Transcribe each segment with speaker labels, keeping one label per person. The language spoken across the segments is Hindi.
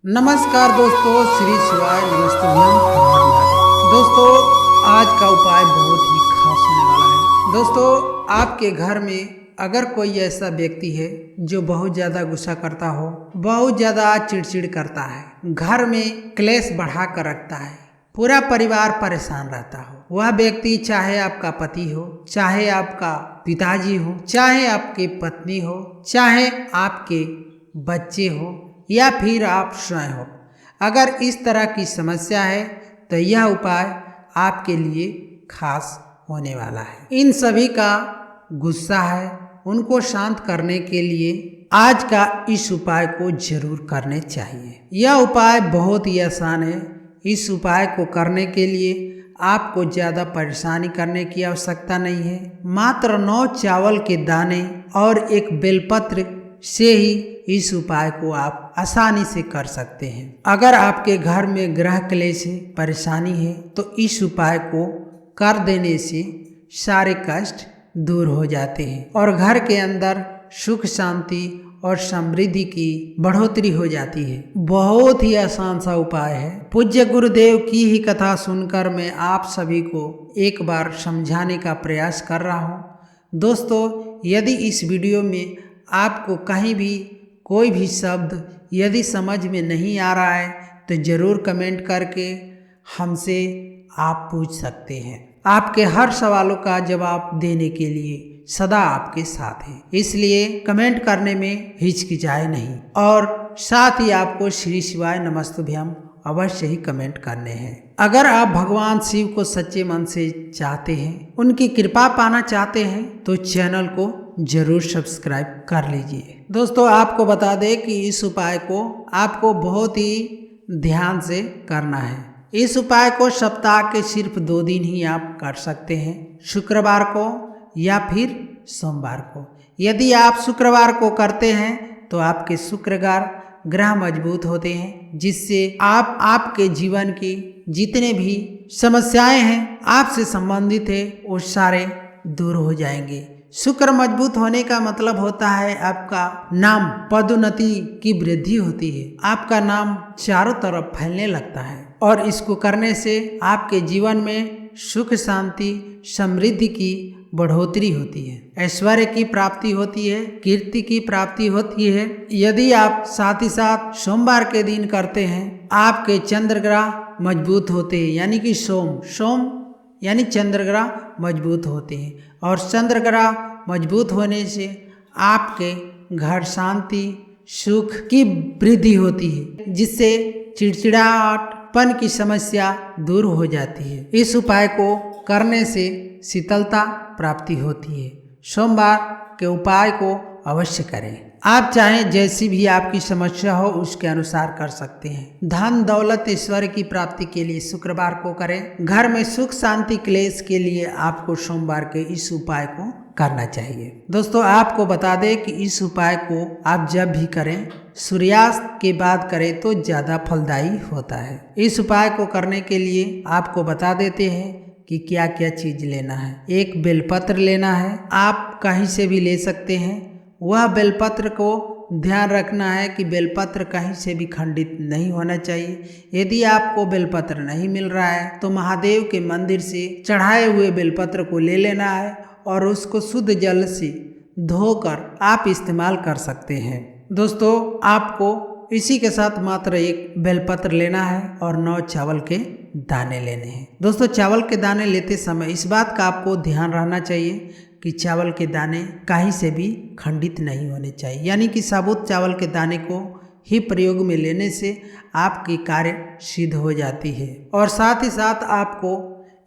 Speaker 1: नमस्कार दोस्तों, श्री शिवाय नमस्तुभ्यम हर हर महादेव। दोस्तों आज का उपाय बहुत ही खास होने वाला है। दोस्तों आपके घर में अगर कोई ऐसा व्यक्ति है जो बहुत ज़्यादा गुस्सा करता हो, बहुत ज़्यादा चिड़चिड़ करता है, घर में क्लेश बढ़ा कर रखता है, पूरा परिवार परेशान रहता हो, वह व्यक्ति चाहे आपका पति हो, चाहे आपका पिताजी हो, चाहे आपकी पत्नी हो, चाहे आपके बच्चे हो या फिर आप स्वयं हो, अगर इस तरह की समस्या है तो यह उपाय आपके लिए खास होने वाला है। इन सभी का गुस्सा है, उनको शांत करने के लिए आज का इस उपाय को जरूर करने चाहिए। यह उपाय बहुत ही आसान है। इस उपाय को करने के लिए आपको ज़्यादा परेशानी करने की आवश्यकता नहीं है। मात्र 9 चावल के दाने और एक बेलपत्र से ही इस उपाय को आप आसानी से कर सकते हैं। अगर आपके घर में ग्रह क्लेश है, परेशानी है, तो इस उपाय को कर देने से सारे कष्ट दूर हो जाते हैं और घर के अंदर सुख शांति और समृद्धि की बढ़ोतरी हो जाती है। बहुत ही आसान सा उपाय है। पूज्य गुरुदेव की ही कथा सुनकर मैं आप सभी को एक बार समझाने का प्रयास कर रहा हूँ। दोस्तों यदि इस वीडियो में आपको कहीं भी कोई भी शब्द यदि समझ में नहीं आ रहा है तो ज़रूर कमेंट करके हमसे आप पूछ सकते हैं। आपके हर सवालों का जवाब देने के लिए सदा आपके साथ हैं, इसलिए कमेंट करने में हिचकिचाए नहीं और साथ ही आपको श्री शिवाय नमस्तुभ्यम अवश्य ही कमेंट करने हैं। अगर आप भगवान शिव को सच्चे मन से चाहते हैं, उनकी कृपा पाना चाहते हैं तो चैनल को जरूर सब्सक्राइब कर लीजिए। दोस्तों आपको बता दें कि इस उपाय को आपको बहुत ही ध्यान से करना है। इस उपाय को सप्ताह के सिर्फ 2 दिन ही आप कर सकते हैं, शुक्रवार को या फिर सोमवार को। यदि आप शुक्रवार को करते हैं तो आपके शुक्रवार ग्रह मजबूत होते हैं, जिससे आप आपके जीवन की जितने भी समस्याएं हैं आपसे संबंधित है वो सारे दूर हो जाएंगे। शुक्र मजबूत होने का मतलब होता है आपका नाम पदोन्नति की वृद्धि होती है, आपका नाम चारों तरफ फैलने लगता है और इसको करने से आपके जीवन में सुख शांति समृद्धि की बढ़ोतरी होती है, ऐश्वर्य की प्राप्ति होती है, कीर्ति की प्राप्ति होती है। यदि आप साथ ही साथ सोमवार के दिन करते हैं, आपके चंद्र ग्रह मजबूत होते हैं, यानी कि सोम यानी चंद्र ग्रह मजबूत होते हैं और चंद्र ग्रह मजबूत होने से आपके घर शांति सुख की वृद्धि होती है, जिससे चिड़चिड़ापन की समस्या दूर हो जाती है। इस उपाय को करने से शीतलता प्राप्ति होती है। सोमवार के उपाय को अवश्य करें। आप चाहें जैसी भी आपकी समस्या हो उसके अनुसार कर सकते हैं। धन दौलत ऐश्वर्य की प्राप्ति के लिए शुक्रवार को करें। घर में सुख शांति क्लेश के लिए आपको सोमवार के इस उपाय को करना चाहिए। दोस्तों आपको बता दें कि इस उपाय को आप जब भी करें सूर्यास्त के बाद करें तो ज़्यादा फलदायी होता है। इस उपाय को करने के लिए आपको बता देते हैं कि क्या क्या चीज़ लेना है। एक बेलपत्र लेना है, आप कहीं से भी ले सकते हैं। वह बेलपत्र को ध्यान रखना है कि बेलपत्र कहीं से भी खंडित नहीं होना चाहिए। यदि आपको बेलपत्र नहीं मिल रहा है तो महादेव के मंदिर से चढ़ाए हुए बेलपत्र को ले लेना है और उसको शुद्ध जल से धोकर आप इस्तेमाल कर सकते हैं। दोस्तों आपको इसी के साथ मात्र एक बेलपत्र लेना है और 9 चावल के दाने लेने हैं। दोस्तों चावल के दाने लेते समय इस बात का आपको ध्यान रहना चाहिए कि चावल के दाने कहीं से भी खंडित नहीं होने चाहिए, यानी कि साबुत चावल के दाने को ही प्रयोग में लेने से आपकी कार्य सिद्ध हो जाती है। और साथ ही साथ आपको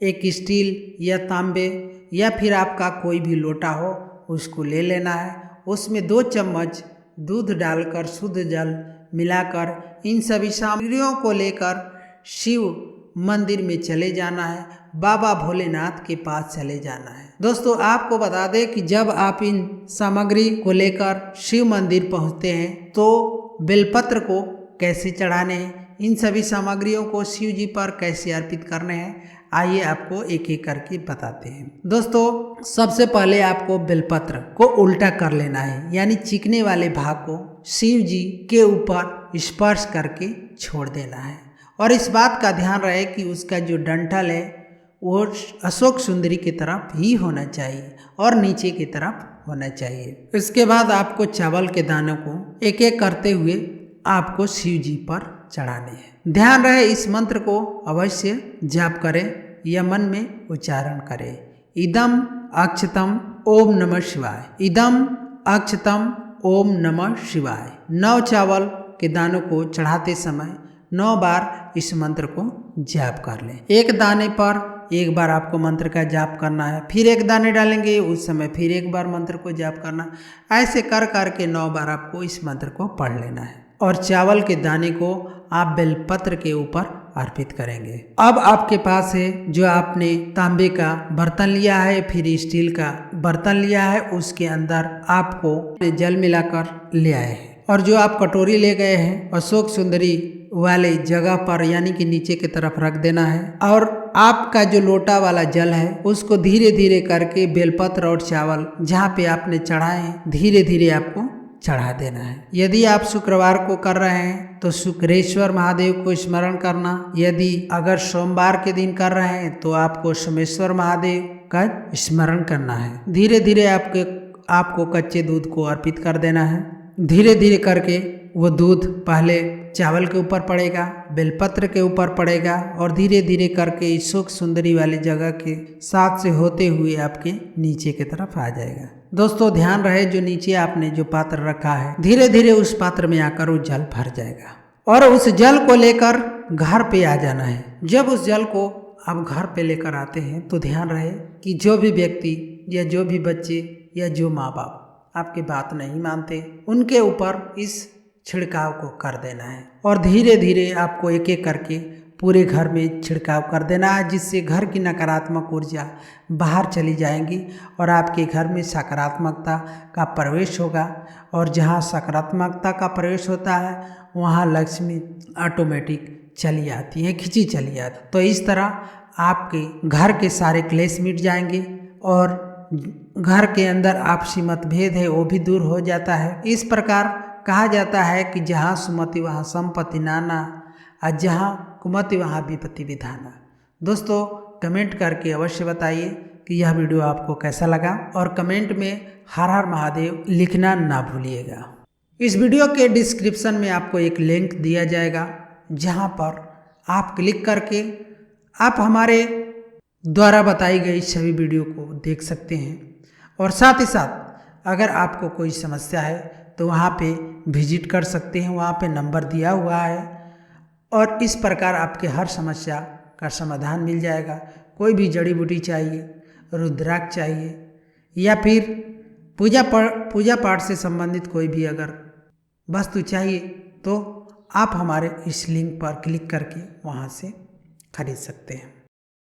Speaker 1: एक स्टील या तांबे या फिर आपका कोई भी लोटा हो उसको ले लेना है। उसमें 2 चम्मच दूध डालकर शुद्ध जल मिलाकर इन सभी सामग्रियों को लेकर शिव मंदिर में चले जाना है, बाबा भोलेनाथ के पास चले जाना है। दोस्तों आपको बता दें कि जब आप इन सामग्री को लेकर शिव मंदिर पहुंचते हैं तो बेलपत्र को कैसे चढ़ाने हैं, इन सभी सामग्रियों को शिव जी पर कैसे अर्पित करने हैं, आइए आपको एक एक करके बताते हैं। दोस्तों सबसे पहले आपको बेलपत्र को उल्टा कर लेना है, यानी चिकने वाले भाग को शिव जी के ऊपर स्पर्श करके छोड़ देना है। और इस बात का ध्यान रहे कि उसका जो डंठल है वो अशोक सुंदरी की तरफ ही होना चाहिए और नीचे की तरफ होना चाहिए। इसके बाद आपको चावल के दानों को एक एक करते हुए आपको शिव जी पर चढ़ाने हैं। ध्यान रहे इस मंत्र को अवश्य जाप करें या मन में उच्चारण करें। इदम अक्षतम ओम नमः शिवाय, इदम अक्षतम ओम नमः शिवाय। 9 चावल के दानों को चढ़ाते समय 9 बार इस मंत्र को जाप कर लें। एक दाने पर एक बार आपको मंत्र का जाप करना है, फिर एक दाने डालेंगे उस समय फिर एक बार मंत्र को जाप करना। ऐसे कर करके 9 बार आपको इस मंत्र को पढ़ लेना है और चावल के दाने को आप बेलपत्र के ऊपर अर्पित करेंगे। अब आपके पास है जो आपने तांबे का बर्तन लिया है फिर स्टील का बर्तन लिया है, उसके अंदर आपको जल मिलाकर ले आए हैं और जो आप कटोरी ले गए हैं अशोक सुंदरी वाले जगह पर यानी कि नीचे की तरफ रख देना है। और आपका जो लोटा वाला जल है उसको धीरे धीरे करके बेलपत्र और चावल जहाँ पे आपने चढ़ाए हैं धीरे धीरे आपको चढ़ा देना है। यदि आप शुक्रवार को कर रहे हैं तो शुक्रेश्वर महादेव को स्मरण करना, यदि अगर सोमवार के दिन कर रहे हैं तो आपको सोमेश्वर महादेव का स्मरण करना है। धीरे धीरे आपको कच्चे दूध को अर्पित कर देना है। धीरे धीरे करके वो दूध पहले चावल के ऊपर पड़ेगा, बेलपत्र के ऊपर पड़ेगा और धीरे धीरे करके अशोक सुंदरी वाली जगह के साथ से होते हुए आपके नीचे की तरफ आ जाएगा। दोस्तों ध्यान रहे जो नीचे आपने जो पात्र रखा है धीरे धीरे उस पात्र में आकर वो जल भर जाएगा और उस जल को लेकर घर पे आ जाना है। जब उस जल को आप घर पे लेकर आते हैं तो ध्यान रहे कि जो भी व्यक्ति या जो भी बच्चे या जो माँ बाप आपकी बात नहीं मानते उनके ऊपर इस छिड़काव को कर देना है और धीरे धीरे आपको एक एक करके पूरे घर में छिड़काव कर देना है, जिससे घर की नकारात्मक ऊर्जा बाहर चली जाएंगी और आपके घर में सकारात्मकता का प्रवेश होगा। और जहाँ सकारात्मकता का प्रवेश होता है वहाँ लक्ष्मी ऑटोमेटिक चली आती है, खिंची चली आती। तो इस तरह आपके घर के सारे क्लेश मिट जाएंगे और घर के अंदर आपसी मतभेद है वो भी दूर हो जाता है। इस प्रकार कहा जाता है कि जहाँ सुमति वहाँ संपत्ति नाना और जहाँ कुमति वहाँ विपत्ति विधाना। दोस्तों कमेंट करके अवश्य बताइए कि यह वीडियो आपको कैसा लगा और कमेंट में हर हर महादेव लिखना ना भूलिएगा। इस वीडियो के डिस्क्रिप्शन में आपको एक लिंक दिया जाएगा जहाँ पर आप क्लिक करके आप हमारे द्वारा बताई गई सभी वीडियो को देख सकते हैं और साथ ही साथ अगर आपको कोई समस्या है तो वहाँ पे विजिट कर सकते हैं। वहाँ पे नंबर दिया हुआ है और इस प्रकार आपके हर समस्या का समाधान मिल जाएगा। कोई भी जड़ी बूटी चाहिए, रुद्राक्ष चाहिए या फिर पूजा पाठ से संबंधित कोई भी अगर वस्तु चाहिए तो आप हमारे इस लिंक पर क्लिक करके वहाँ से खरीद सकते हैं।